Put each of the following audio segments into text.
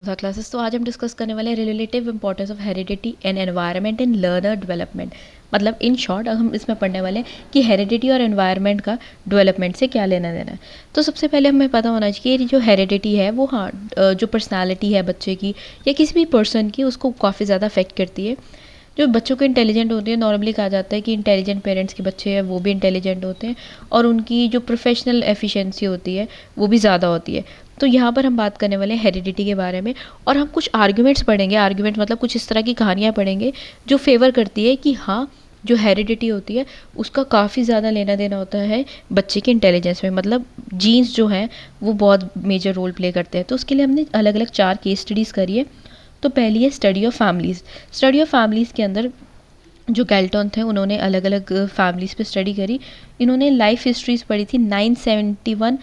Classes. तो आज हम डिस्कस करने वाले हैं relative importance of heredity and environment in learner development. मतलब इन शॉर्ट हम इसमें पढ़ने वाले हैं कि हेरिडिटी और एनवायरनमेंट का डेवलपमेंट से क्या लेना देना है। तो सबसे पहले हमें पता होना चाहिए कि जो हेरिडिटी है वो जो पर्सनालिटी है बच्चे की या किसी भी पर्सन की, उसको काफ़ी ज़्यादा अफेक्ट करती है। जो बच्चों के इंटेलिजेंट होते हैं, नॉर्मली कहा जाता है कि इंटेलिजेंट पेरेंट्स के बच्चे हैं वो भी इंटेलिजेंट होते हैं और उनकी जो प्रोफेशनल एफिशिएंसी होती है वो भी ज़्यादा होती है। तो यहाँ पर हम बात करने वाले हैं हेरिडिटी के बारे में और हम कुछ आर्ग्यूमेंट्स पढ़ेंगे। आर्ग्यूमेंट मतलब कुछ इस तरह की कहानियाँ पढ़ेंगे जो फेवर करती है कि हाँ, जो हेरिडिटी होती है उसका काफ़ी ज़्यादा लेना देना होता है बच्चे के इंटेलिजेंस में। मतलब जीन्स जो हैं वो बहुत मेजर रोल प्ले करते हैं। तो उसके लिए हमने अलग अलग 4 केस स्टडीज़ करी है। तो पहली है study of families. Study of families के अंदर जो गैल्टन थे उन्होंने अलग अलग फैमिलीज़ पे स्टडी करी। इन्होंने लाइफ हिस्ट्रीज पढ़ी थी 971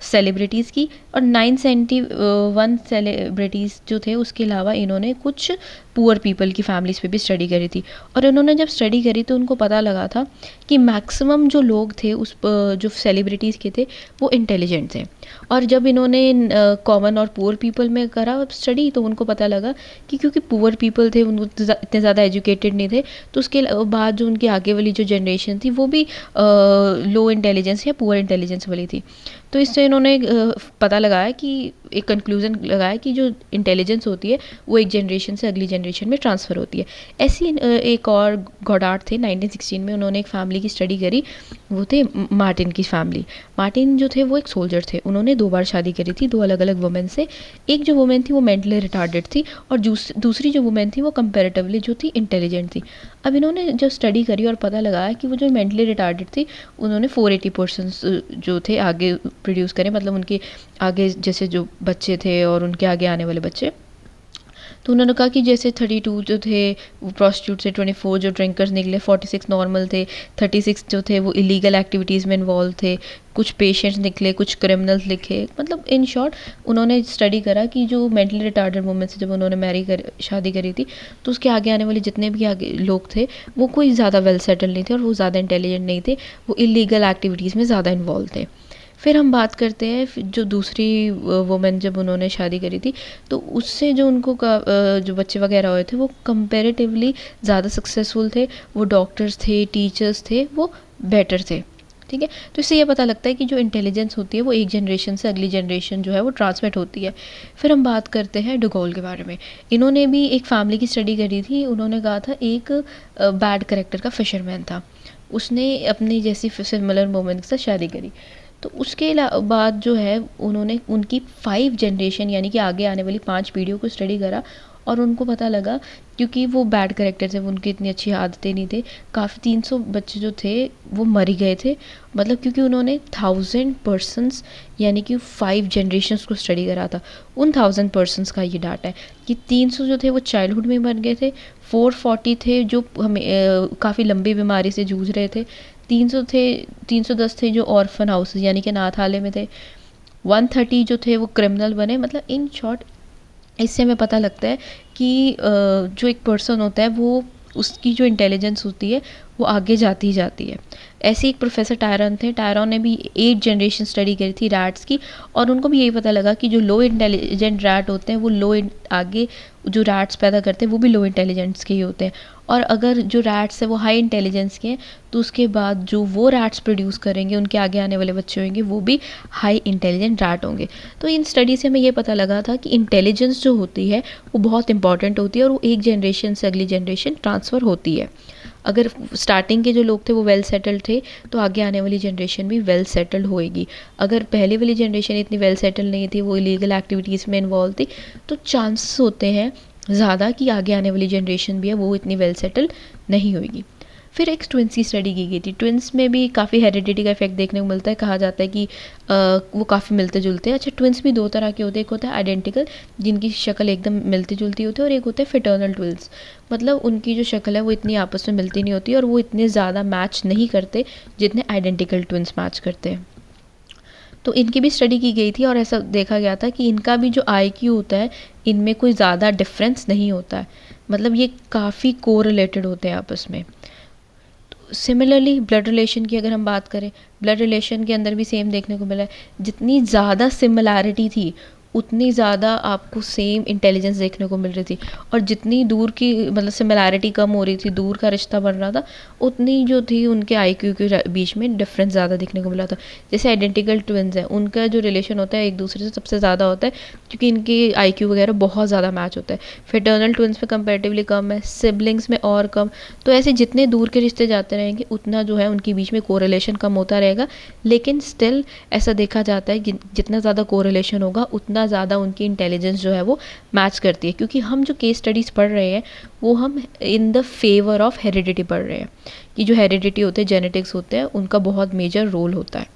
सेलिब्रिटीज़ की, और 971 सेलिब्रिटीज़ जो थे उसके अलावा इन्होंने कुछ पुअर पीपल की फैमिलीज़ पे भी स्टडी करी थी। और इन्होंने जब स्टडी करी तो उनको पता लगा था कि मैक्सिमम जो लोग थे उस जो सेलिब्रिटीज़ के थे वो इंटेलिजेंट थे। और जब इन्होंने कॉमन और पुअर पीपल में करा स्टडी तो उनको पता लगा कि क्योंकि पुअर पीपल थे उनको इतने ज़्यादा एजुकेटेड नहीं थे, तो उसके बाद जो उनकी आगे वाली जो जनरेशन थी वो भी लो इंटेलिजेंस या पुअर इंटेलिजेंस वाली थी। तो इससे इन्होंने पता लगाया कि एक कंक्लूज़न लगाया कि जो इंटेलिजेंस होती है वो एक जनरेशन से अगली जनरेशन में ट्रांसफ़र होती है। ऐसी एक और गॉडार्ड थे 1916 में, उन्होंने एक फैमिली की स्टडी करी। वो थे मार्टिन की फैमिली। मार्टिन जो थे वो एक सोल्जर थे। उन्होंने 2 बार शादी करी थी 2 अलग अलग वुमेन से। एक जो वुमेन थी वो मेंटली रिटार्डेड थी और दूसरी जो वुमेन थी वो कंपेरेटिवली जो थी इंटेलिजेंट थी। अब इन्होंने जो स्टडी करी और पता लगाया कि वो जो मेंटली रिटार्डेड थी उन्होंने 480% जो थे आगे प्रोड्यूस करें, मतलब उनके आगे जैसे जो बच्चे थे और उनके आगे आने वाले बच्चे। तो उन्होंने कहा कि जैसे 32 जो थे वो प्रोस्टिट्यूट से, 24 जो ड्रिंकर्स निकले, 46 नॉर्मल थे, 36 जो थे वो इलीगल एक्टिविटीज़ में इन्वॉल्व थे, कुछ पेशेंट्स निकले, कुछ क्रिमिनल्स लिखे। मतलब इन शॉर्ट उन्होंने स्टडी करा कि जो मेंटली रिटार्डेड वुमेन से जब उन्होंने शादी करी थी तो उसके आगे आने वाले जितने भी आगे लोग थे वो कोई ज़्यादा वेल सेटल नहीं थे और वो ज़्यादा इंटेलिजेंट नहीं थे, वो इलीगल एक्टिविटीज़ में ज़्यादा इन्वॉल्व थे। फिर हम बात करते हैं जो दूसरी वुमेन जब उन्होंने शादी करी थी तो उससे जो उनको जो बच्चे वगैरह हुए थे वो कंपैरेटिवली ज़्यादा सक्सेसफुल थे, वो डॉक्टर्स थे, टीचर्स थे, वो बेटर थे। ठीक है, तो इससे ये पता लगता है कि जो इंटेलिजेंस होती है वो एक जनरेशन से अगली जनरेशन जो है वो ट्रांसमिट होती है। फिर हम बात करते हैं डुगोल के बारे में। इन्होंने भी एक फैमिली की स्टडी करी थी। उन्होंने कहा था एक बैड करेक्टर का फिशरमैन था, उसने अपनी जैसी सिमिलर वुमेन के साथ शादी करी। तो उसके बाद जो है उन्होंने उनकी 5 जनरेशन यानी कि आगे आने वाली 5 पीढ़ियों को स्टडी करा और उनको पता लगा क्योंकि वो बैड करेक्टर थे, उनकी इतनी अच्छी आदतें नहीं थे, काफ़ी 300 बच्चे जो थे वो मर गए थे। मतलब क्योंकि उन्होंने 1000 पर्सन्स यानी कि 5 जनरेशन्स को स्टडी करा था। उन 1000 पर्सन्स का ये डाटा है कि 300 जो थे वो चाइल्डहुड में मर गए थे, 440 थे जो हमें काफ़ी लंबी बीमारी से जूझ रहे थे, 310 थे जो ऑर्फन हाउसेस यानी कि अनाथालय में थे, 130 जो थे वो क्रिमिनल बने। मतलब इन शॉर्ट इससे हमें पता लगता है कि जो एक पर्सन होता है वो उसकी जो इंटेलिजेंस होती है वो आगे जाती ही जाती है। ऐसे एक प्रोफेसर टायरन थे, टायरन ने भी 8 जनरेशन स्टडी करी थी रैट्स की और उनको भी यही पता लगा कि जो लो इंटेलिजेंट रैट होते हैं वो आगे जो रैट्स पैदा करते हैं वो भी लो इंटेलिजेंस के ही होते हैं। और अगर जो रैट्स है वो हाई इंटेलिजेंस के हैं तो उसके बाद जो वो रैट्स प्रोड्यूस करेंगे उनके आगे आने वाले बच्चे होंगे वो भी हाई इंटेलिजेंट रैट होंगे। तो इन स्टडी से हमें ये पता लगा था कि इंटेलिजेंस जो होती है वो बहुत इंपॉर्टेंट होती है और वो एक जनरेशन से अगली जनरेशन ट्रांसफ़र होती है। अगर स्टार्टिंग के जो लोग थे वो वेल सेटल्ड थे तो आगे आने वाली जनरेशन भी वेल सेटल्ड होएगी। अगर पहले वाली जनरेशन इतनी वेल सेटल्ड नहीं थी, वो इलीगल एक्टिविटीज़ में इन्वॉल्व थी, तो चांसेस होते हैं ज़्यादा कि आगे आने वाली जनरेशन भी है वो इतनी वेल सेटल्ड नहीं होएगी। फिर एक ट्विंस की स्टडी की गई थी। ट्विंस में भी काफ़ी हेरिडिटी का इफेक्ट देखने को मिलता है। कहा जाता है कि वो काफ़ी मिलते जुलते हैं। अच्छा, ट्विंस भी 2 तरह के होते हैं। एक होता है आइडेंटिकल जिनकी शक्ल एकदम मिलती जुलती होती है और एक होता है फिटर्नल ट्विंस, मतलब उनकी जो शक्ल है वो इतनी आपस में मिलती नहीं होती और वो इतने ज़्यादा मैच नहीं करते जितने आइडेंटिकल ट्विंस मैच करते हैं। तो इनकी भी स्टडी की गई थी और ऐसा देखा गया था कि इनका भी जो IQ होता है इनमें कोई ज़्यादा डिफरेंस नहीं होता है, मतलब ये काफ़ी कोरिलेटेड होते हैं आपस में। सिमिलरली ब्लड रिलेशन की अगर हम बात करें, ब्लड रिलेशन के अंदर भी सेम देखने को मिला है। जितनी ज़्यादा सिमिलैरिटी थी उतनी ज़्यादा आपको सेम इंटेलिजेंस देखने को मिल रही थी, और जितनी दूर की मतलब सिमिलैरिटी कम हो रही थी, दूर का रिश्ता बन रहा था, उतनी जो थी उनके आईक्यू के बीच में डिफरेंस ज़्यादा दिखने को मिला था। जैसे आइडेंटिकल ट्विन्स हैं, उनका जो रिलेशन होता है एक दूसरे से सबसे ज़्यादा होता है, क्योंकि इनके आईक्यू वगैरह बहुत ज़्यादा मैच होता है। फ्रेटर्नल ट्विन्स में कंपैरेटिवली कम है, सिबलिंग्स में और कम। तो ऐसे जितने दूर के रिश्ते जाते रहेंगे उतना जो है उनके बीच में कोरिलेशन कम होता रहेगा, लेकिन स्टिल ऐसा देखा जाता है कि जितना ज़्यादा कोरिलेशन होगा उतना ज़्यादा उनकी इंटेलिजेंस जो है वो मैच करती है। क्योंकि हम जो केस स्टडीज़ पढ़ रहे हैं वो हम in the favour of heredity पढ़ रहे हैं, कि जो हेरिडिटी होते हैं, जेनेटिक्स होते हैं, उनका बहुत मेजर रोल होता है।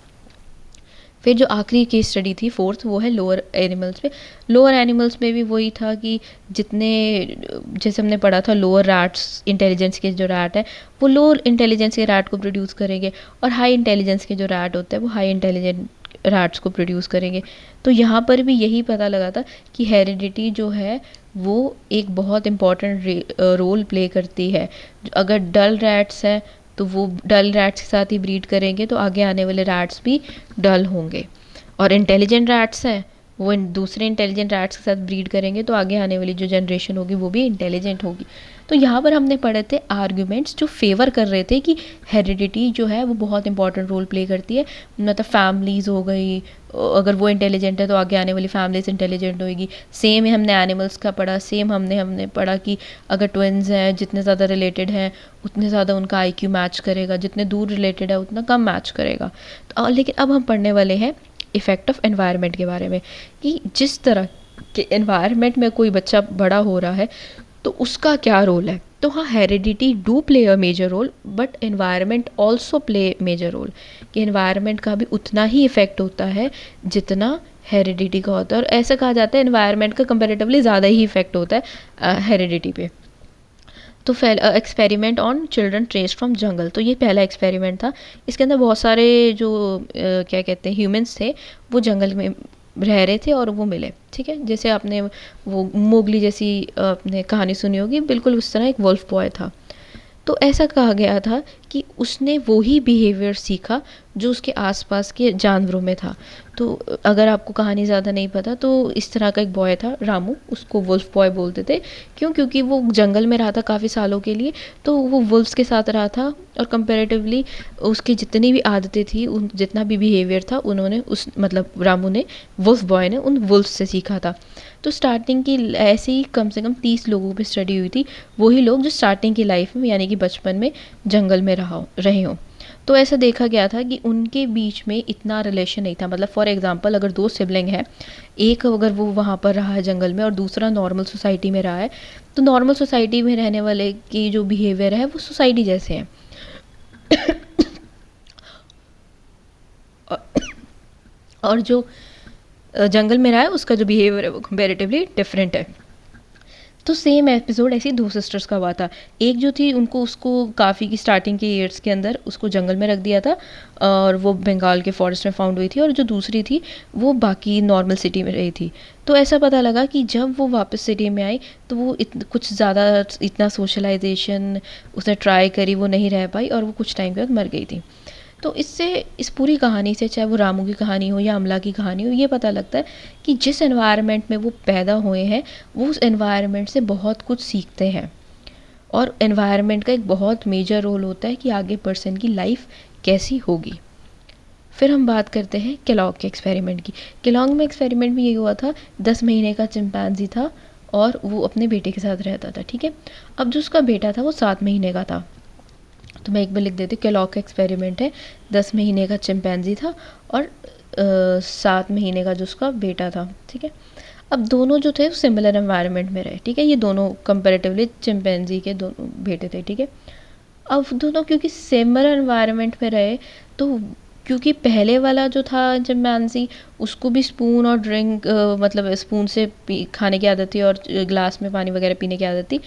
फिर जो आखिरी केस स्टडी थी फोर्थ, वो है लोअर एनिमल्स पे। लोअर एनिमल्स में भी वही था कि जितने, जैसे हमने पढ़ा था, लोअर रैट्स, इंटेलिजेंस के जो रैट है वो लोअर इंटेलिजेंस के रैट को प्रोड्यूस करेंगे, और हाई इंटेलिजेंस के जो रैट होते हैं वो हाई इंटेलिजेंट रैट्स को प्रोड्यूस करेंगे। तो यहाँ पर भी यही पता लगा था कि हेरिडिटी जो है वो एक बहुत इम्पॉर्टेंट रोल प्ले करती है। अगर डल रैट्स हैं तो वो डल रैट्स के साथ ही ब्रीड करेंगे, तो आगे आने वाले रैट्स भी डल होंगे। और इंटेलिजेंट रैट्स हैं, वो दूसरे इंटेलिजेंट रैट्स के साथ ब्रीड करेंगे, तो आगे आने वाली जो जनरेशन होगी वो भी इंटेलिजेंट होगी। तो यहाँ पर हमने पढ़े थे आर्ग्यूमेंट्स जो फेवर कर रहे थे कि हेरिडिटी जो है वो बहुत इंपॉर्टेंट रोल प्ले करती है। मतलब फैमिलीज़ हो गई, अगर वो इंटेलिजेंट है तो आगे आने वाली फैमिलीज इंटेलिजेंट होगी। सेम ही हमने एनिमल्स का पढ़ा, सेम हमने पढ़ा कि अगर ट्विन्स हैं, जितने ज़्यादा रिलेटेड हैं उतने ज़्यादा उनका आईक्यू मैच करेगा, जितने दूर रिलेटेड है उतना कम मैच करेगा। तो लेकिन अब हम पढ़ने वाले हैं इफ़ेक्ट ऑफ एनवायरनमेंट के बारे में, कि जिस तरह के एनवायरनमेंट में कोई बच्चा बड़ा हो रहा है तो उसका क्या रोल है। तो हाँ, heredity do play a major role, but environment also play major role, कि एनवायरनमेंट का भी उतना ही इफ़ेक्ट होता है जितना हेरिडिटी का होता है। और ऐसा कहा जाता है एनवायरनमेंट का कंपैरेटिवली ज़्यादा ही इफ़ेक्ट होता है हेरिडिटी पे। तो experiment on children traced from jungle, तो ये पहला एक्सपेरिमेंट था। इसके अंदर बहुत सारे जो क्या कहते हैं ह्यूमंस थे, वो जंगल में रह रहे थे और वो मिले। ठीक है, जैसे आपने वो मोगली जैसी आपने कहानी सुनी होगी, बिल्कुल उस तरह एक वुल्फ बॉय था। तो ऐसा कहा गया था कि उसने वही बिहेवियर सीखा जो उसके आसपास के जानवरों में था। तो अगर आपको कहानी ज़्यादा नहीं पता, तो इस तरह का एक बॉय था रामू, उसको वुल्फ बॉय बोलते थे। क्यों? क्योंकि वो जंगल में रहा था काफ़ी सालों के लिए, तो वो वुल्फ्स के साथ रहा था, और कंपैरेटिवली उसकी जितनी भी आदतें थी, उन जितना भी बिहेवियर था, उन्होंने उस मतलब रामू ने, वुल्फ बॉय ने उन वुल्फ्स से सीखा था। तो स्टार्टिंग की ऐसे ही कम से कम 30 लोगों पे स्टडी हुई थी, वही लोग जो स्टार्टिंग की लाइफ में यानी कि बचपन में जंगल में रहे हों। तो ऐसा देखा गया था कि उनके बीच में इतना रिलेशन नहीं था। मतलब फॉर एग्जांपल, अगर दो सिबलिंग है, एक अगर वो वहाँ पर रहा है जंगल में और दूसरा नॉर्मल सोसाइटी में रहा है, तो नॉर्मल सोसाइटी में रहने वाले की जो बिहेवियर है वो सोसाइटी जैसे हैं। और जो जंगल में रहा है उसका जो बिहेवियर है वो कंपेरेटिवली डिफरेंट है। तो सेम एपिसोड ऐसी दो सिस्टर्स का हुआ था। एक जो थी उसको काफ़ी की स्टार्टिंग के ईयर्स के अंदर उसको जंगल में रख दिया था, और वो बंगाल के फॉरेस्ट में फाउंड हुई थी, और जो दूसरी थी वो बाकी नॉर्मल सिटी में रही थी। तो ऐसा पता लगा कि जब वो वापस सिटी में आई तो वो कुछ ज़्यादा इतना सोशलाइजेशन उसने ट्राई करी, वो नहीं रह पाई, और वो कुछ टाइम के बाद मर गई थी। तो इससे, इस पूरी कहानी से, चाहे वो रामू की कहानी हो या अमला की कहानी हो, ये पता लगता है कि जिस एनवायरनमेंट में वो पैदा हुए हैं वो उस एनवायरनमेंट से बहुत कुछ सीखते हैं, और एनवायरनमेंट का एक बहुत मेजर रोल होता है कि आगे पर्सन की लाइफ कैसी होगी। फिर हम बात करते हैं केलॉग के एक्सपेरिमेंट की। केलॉग में एक्सपेरिमेंट भी ये हुआ था, 10 महीने का चिंपैंजी था और वो अपने बेटे के साथ रहता था। ठीक है, अब जो उसका बेटा था वो 7 महीने का था। तो मैं एक बार लिख देती हूँ, केलॉग का एक्सपेरिमेंट है, 10 महीने का चिंपैंजी था और 7 महीने का जो उसका बेटा था। ठीक है, अब दोनों जो थे वो सिमिलर एनवायरनमेंट में रहे। ठीक है, ये दोनों कंपैरेटिवली चिंपैंजी के दोनों बेटे थे। ठीक है, अब दोनों क्योंकि सिमिलर एनवायरनमेंट में रहे, तो क्योंकि पहले वाला जो था चिंपैंजी, उसको भी स्पून और ड्रिंक मतलब स्पून से खाने की आदत थी और ग्लास में पानी वगैरह पीने की आदत थी,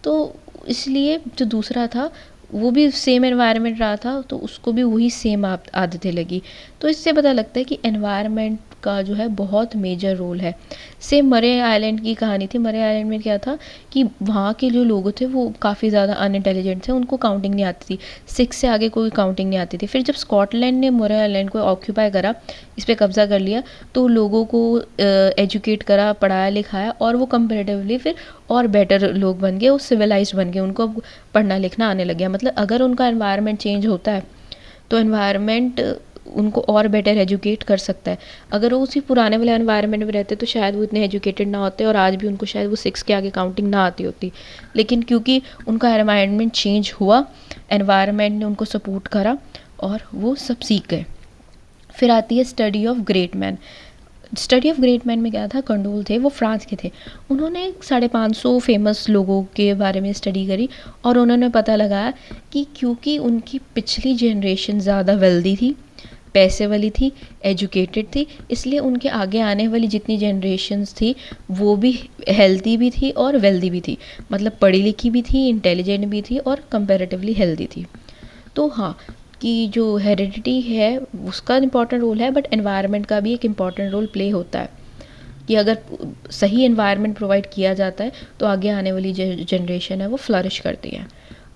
तो इसलिए जो दूसरा था वो भी सेम एनवायरनमेंट रहा था, तो उसको भी वही सेम आदतें लगी। तो इससे पता लगता है कि एनवायरनमेंट का जो है बहुत मेजर रोल है। सेम मरे आइलैंड की कहानी थी। मरे आइलैंड में क्या था कि वहाँ के जो लोग थे वो काफ़ी ज़्यादा अनइंटेलिजेंट थे, उनको काउंटिंग नहीं आती थी, 6 से आगे कोई काउंटिंग नहीं आती थी। फिर जब स्कॉटलैंड ने मरे आइलैंड को ऑक्यूपाई करा, इस पर कब्ज़ा कर लिया, तो लोगों को एजुकेट करा, पढ़ाया लिखाया, और वो कंपेरेटिवली फिर और बेटर लोग बन गए, वो सिविलाइज्ड बन गए, उनको अब पढ़ना लिखना आने लग गया। मतलब अगर उनका एनवायरनमेंट चेंज होता है तो एनवायरनमेंट उनको और बेटर एजुकेट कर सकता है। अगर वो उसी पुराने वाले एनवायरनमेंट में रहते तो शायद वो इतने एजुकेटेड ना होते और आज भी उनको शायद वो 6 के आगे काउंटिंग ना आती होती। लेकिन क्योंकि उनका एनवायरनमेंट चेंज हुआ, एनवायरनमेंट ने उनको सपोर्ट करा और वो सब सीख गए। फिर आती है study of great man. Study of great man में क्या था, कंडोल थे, वो फ्रांस के थे। उन्होंने 550 फेमस लोगों के बारे में स्टडी करी और उन्होंने पता लगाया कि क्योंकि उनकी पिछली जनरेशन ज़्यादा वेल्दी थी, पैसे वाली थी, एजुकेटेड थी, इसलिए उनके आगे आने वाली जितनी जनरेशन्स थी वो भी हेल्दी भी थी और वेल्दी भी थी। मतलब पढ़ी लिखी भी थी, इंटेलिजेंट भी थी और कंपैरेटिवली हेल्दी थी। तो हाँ, कि जो हेरिडिटी है उसका इम्पॉर्टेंट रोल है, बट एनवायरनमेंट का भी एक इम्पॉर्टेंट रोल प्ले होता है कि अगर सही एनवायरनमेंट प्रोवाइड किया जाता है तो आगे आने वाली जनरेशन है वो फ्लरिश करती है।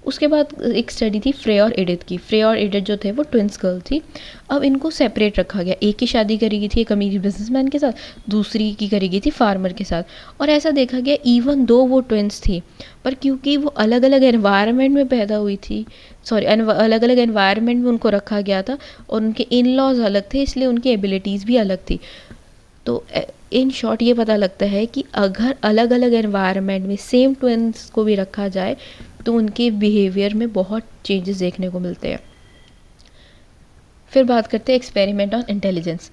उसके बाद एक स्टडी थी फ्रे और एडिथ की। फ्रे और एडिथ जो थे वो ट्विंस गर्ल थी। अब इनको सेपरेट रखा गया, एक की शादी करी गई थी एक अमीर बिजनेसमैन के साथ, दूसरी की करी गई थी फार्मर के साथ। और ऐसा देखा गया इवन दो वो ट्विंस थी, पर क्योंकि वो अलग अलग एनवायरनमेंट में पैदा हुई थी, अलग अलग एनवायरनमेंट में उनको रखा गया था और उनके इन लॉज अलग थे, इसलिए उनकी एबिलिटीज़ भी अलग थी। तो इन शॉर्ट ये पता लगता है कि अगर अलग अलग एनवायरनमेंट में सेम ट्विंस को भी रखा जाए तो उनके बिहेवियर में बहुत चेंजेस देखने को मिलते हैं। फिर बात करते हैं एक्सपेरिमेंट ऑन इंटेलिजेंस।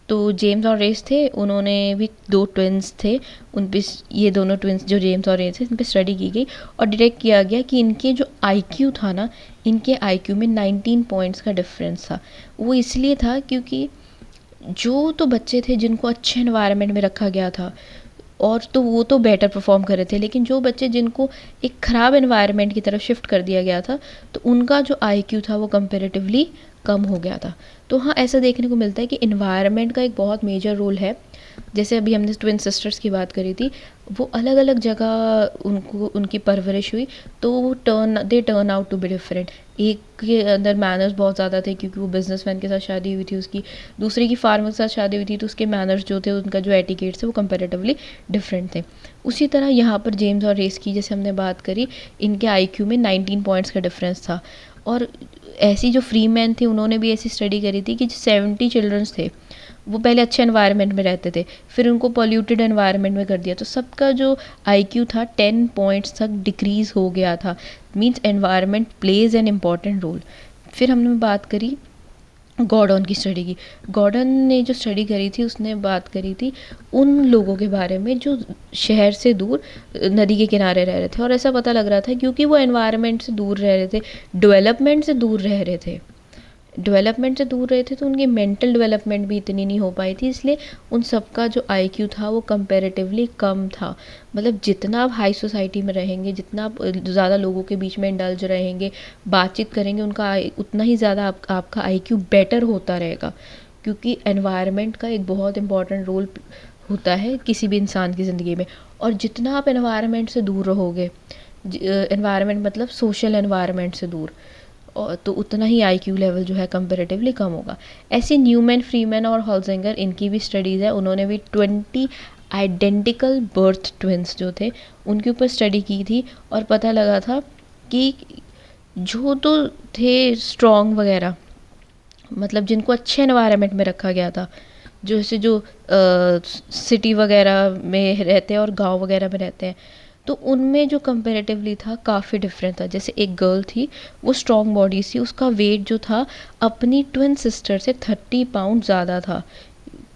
तो जेम्स और रेस थे, उन्होंने भी 2 ट्विंस थे, उन पे ये दोनों ट्विंस जो जेम्स और रेस थे इन पे स्टडी की गई और डिटेक्ट किया गया कि इनके जो आईक्यू था ना, इनके आईक्यू में 19 पॉइंट्स का डिफरेंस था। वो इसलिए था क्योंकि जो तो बच्चे थे जिनको अच्छे एनवायरनमेंट में रखा गया था और तो वो तो बेटर परफॉर्म कर रहे थे, लेकिन जो बच्चे जिनको एक ख़राब एनवायरनमेंट की तरफ शिफ्ट कर दिया गया था तो उनका जो आईक्यू था वो कंपैरेटिवली कम हो गया था। तो हाँ, ऐसा देखने को मिलता है कि एनवायरनमेंट का एक बहुत मेजर रोल है। जैसे अभी हमने ट्विन सिस्टर्स की बात करी थी, वो अलग अलग जगह उनको उनकी परवरिश हुई तो वो turn out to be different. एक के अंदर मैनर्स बहुत ज़्यादा थे क्योंकि वो बिजनेसमैन के साथ शादी हुई थी उसकी, दूसरे की फार्मर के साथ शादी हुई थी तो उसके मैनर्स जो थे, उनका जो एटिकेट थे वो कंपैरेटिवली डिफरेंट थे। उसी तरह यहाँ पर जेम्स और रेस की जैसे हमने बात करी, इनके आईक्यू में 19 पॉइंट्स का डिफरेंस था। और ऐसी जो फ्री मैन थे उन्होंने भी ऐसी स्टडी करी थी कि 70 चिल्ड्रंस थे, वो पहले अच्छे एनवायरनमेंट में रहते थे, फिर उनको पॉल्यूटेड एनवायरनमेंट में कर दिया तो सबका जो आईक्यू था 10 पॉइंट्स तक डिक्रीज़ हो गया था। Means environment plays an important role. फिर हमने बात करी गॉर्डन की स्टडी की। गॉर्डन ने जो स्टडी करी थी उसने बात करी थी उन लोगों के बारे में जो शहर से दूर नदी के किनारे रह रहे थे, और ऐसा पता लग रहा था क्योंकि वो एनवायरनमेंट से दूर रह रहे थे, डेवलपमेंट से दूर रह रहे थे, तो उनकी मेंटल डेवलपमेंट भी इतनी नहीं हो पाई थी, इसलिए उन सबका जो आईक्यू था वो कंपैरेटिवली कम था। मतलब जितना आप हाई सोसाइटी में रहेंगे, जितना आप ज़्यादा लोगों के बीच में इंडल्ज रहेंगे, बातचीत करेंगे, उनका उतना ही ज़्यादा आपका आईक्यू बेटर होता रहेगा, क्योंकि एनवायरनमेंट का एक बहुत इंपॉर्टेंट रोल होता है किसी भी इंसान की ज़िंदगी में। और जितना आप एनवायरनमेंट से दूर रहोगे, एनवायरनमेंट मतलब सोशल एनवायरनमेंट से दूर, और तो उतना ही आईक्यू लेवल जो है कंपैरेटिवली कम होगा। ऐसे न्यूमैन, फ्रीमैन और हॉल्जिंगर, इनकी भी स्टडीज़ है। उन्होंने भी 20 आइडेंटिकल बर्थ ट्विंस जो थे उनके ऊपर स्टडी की थी और पता लगा था कि जो तो थे स्ट्रॉन्ग वगैरह, मतलब जिनको अच्छे एनवायरनमेंट में रखा गया था, जैसे जो सिटी वगैरह में रहते हैं और गांव वगैरह में रहते हैं, तो उनमें जो कंपैरेटिवली था काफ़ी डिफरेंट था। जैसे एक गर्ल थी, वो स्ट्रॉन्ग बॉडी थी, उसका वेट जो था अपनी ट्विन सिस्टर से 30 पाउंड ज़्यादा था।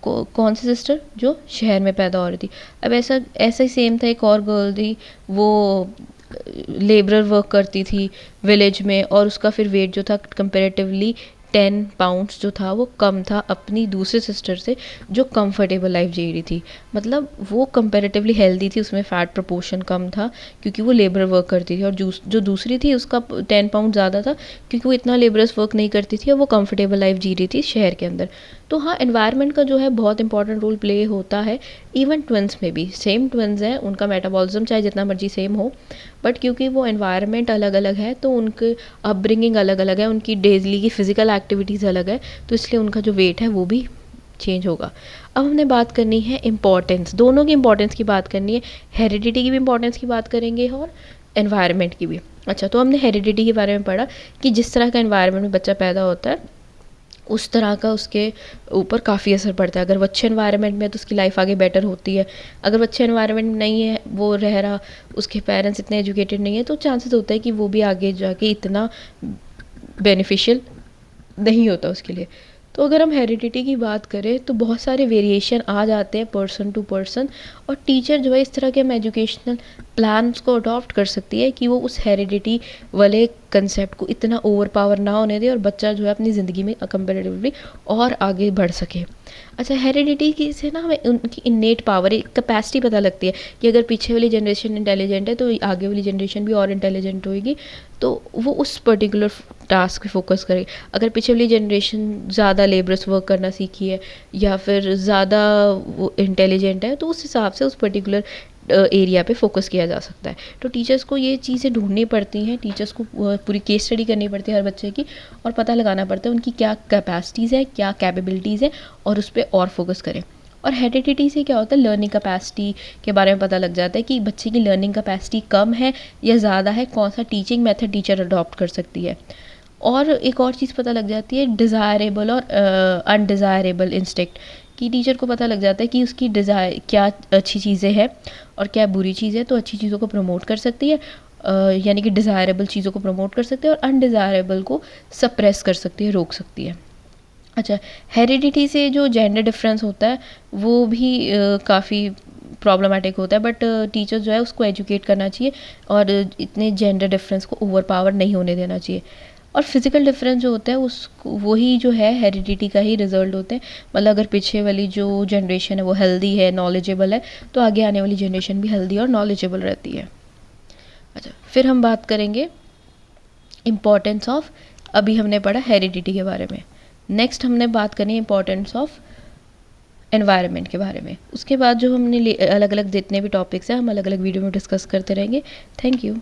कौन सी सिस्टर? जो शहर में पैदा हो रही थी। अब ऐसा ही सेम था, एक और गर्ल थी, वो लेबरर वर्क करती थी विलेज में और उसका फिर वेट जो था कंपैरेटिवली 10 पाउंड्स जो था वो कम था अपनी दूसरे सिस्टर से, जो कंफर्टेबल लाइफ जी रही थी। मतलब वो कंपैरेटिवली हेल्दी थी, उसमें फ़ैट प्रोपोर्शन कम था क्योंकि वो लेबर वर्क करती थी, और जो दूसरी थी उसका 10 पाउंड ज़्यादा था क्योंकि वो इतना लेबरस वर्क नहीं करती थी और वो कंफर्टेबल लाइफ जी रही थी शहर के अंदर। तो हाँ, एनवायरनमेंट का जो है बहुत इंपॉर्टेंट रोल प्ले होता है। इवन ट्विन्स में भी, सेम ट्विन्स हैं, उनका मेटाबॉलिज्म चाहे जितना मर्जी सेम हो, बट क्योंकि वो एनवायरनमेंट अलग अलग है तो उनके अपब्रिंगिंग अलग अलग है, उनकी डेली की फ़िज़िकल एक्टिविटीज़ अलग है, तो इसलिए उनका जो वेट है वो भी चेंज होगा। अब हमने बात करनी है इम्पॉर्टेंस, दोनों की इम्पॉर्टेंस की बात करनी है, हेरिडिटी की भी इम्पॉर्टेंस की बात करेंगे और एनवायरनमेंट की भी। अच्छा, तो हमने हेरिडिटी के बारे में पढ़ा कि जिस तरह का एनवायरनमेंट में बच्चा पैदा होता है उस तरह का उसके ऊपर काफ़ी असर पड़ता है। अगर वो अच्छे एनवायरनमेंट में है तो उसकी लाइफ आगे बेटर होती है, अगर वो अच्छे एनवायरनमेंट में नहीं है, वो रह रहा, उसके पेरेंट्स इतने एजुकेटेड नहीं है, तो चांसेस होता है कि वो भी आगे जाके इतना बेनिफिशियल नहीं होता उसके लिए। तो अगर हम हेरिडिटी की बात करें तो बहुत सारे वेरिएशन आ जाते हैं पर्सन टू पर्सन, और टीचर जो है इस तरह के हम एजुकेशनल प्लान्स को अडॉप्ट कर सकती है कि वो उस हेरिडिटी वाले कंसेप्ट को इतना ओवर पावर ना होने दे और बच्चा जो है अपनी ज़िंदगी में कंपेरेटिवली और आगे बढ़ सके। अच्छा, हेरिडिटी की से ना हमें उनकी इन्नेट पावर, एक कैपेसिटी पता लगती है कि अगर पीछे वाली जनरेशन इंटेलिजेंट है तो आगे वाली जनरेशन भी और इंटेलिजेंट होएगी, तो वो उस पर्टिकुलर टास्क पे फोकस करेगी। अगर पीछे वाली जनरेशन ज़्यादा लेबरस वर्क करना सीखी है या फिर ज़्यादा वो इंटेलिजेंट है, तो उस हिसाब से उस पर्टिकुलर एरिया पे फोकस किया जा सकता है। तो टीचर्स को ये चीज़ें ढूंढनी पड़ती हैं, टीचर्स को पूरी केस स्टडी करनी पड़ती है हर बच्चे की, और पता लगाना पड़ता है उनकी क्या कैपेसिटीज़ है, क्या कैपेबिलिटीज़ है, और उस पर और फोकस करें। और हेरिडिटी से क्या होता है, लर्निंग कैपेसिटी के बारे में पता लग जाता है कि बच्चे की लर्निंग कैपेसिटी कम है या ज़्यादा है, कौन सा टीचिंग मेथड टीचर अडॉप्ट कर सकती है। और एक और चीज़ पता लग जाती है, डिज़ायरेबल और अनडिज़ायरेबल इंस्टिक्ट, कि टीचर को पता लग जाता है कि उसकी डिज़ायर क्या अच्छी चीज़ें हैं और क्या बुरी चीज़ है, तो अच्छी चीज़ों को प्रमोट कर सकती है, यानी कि डिज़ायरेबल चीज़ों को प्रमोट कर सकती है, और अनडिज़ायरेबल को सप्रेस कर सकती है, रोक सकती है। अच्छा, हेरिडिटी से जो जेंडर डिफरेंस होता है वो भी काफ़ी प्रॉब्लमेटिक होता है, बट टीचर जो है उसको एजुकेट करना चाहिए और इतने जेंडर डिफरेंस को ओवर पावर नहीं होने देना चाहिए। और फिज़िकल डिफरेंस जो होता है उसको, वही जो है हेरिडिटी का ही रिजल्ट होते हैं। मतलब अगर पीछे वाली जो जनरेशन है वो हेल्दी है, नॉलेजेबल है, तो आगे आने वाली जनरेशन भी हेल्दी और नॉलेजेबल रहती है। अच्छा, फिर हम बात करेंगे इम्पोर्टेंस ऑफ, अभी हमने पढ़ा हेरिडिटी के बारे में, नेक्स्ट हमने बात करनी है इम्पोर्टेंस ऑफ एनवायरनमेंट के बारे में। उसके बाद जो हमने अलग अलग जितने भी टॉपिक्स हैं हम अलग अलग वीडियो में डिस्कस करते रहेंगे। Thank you.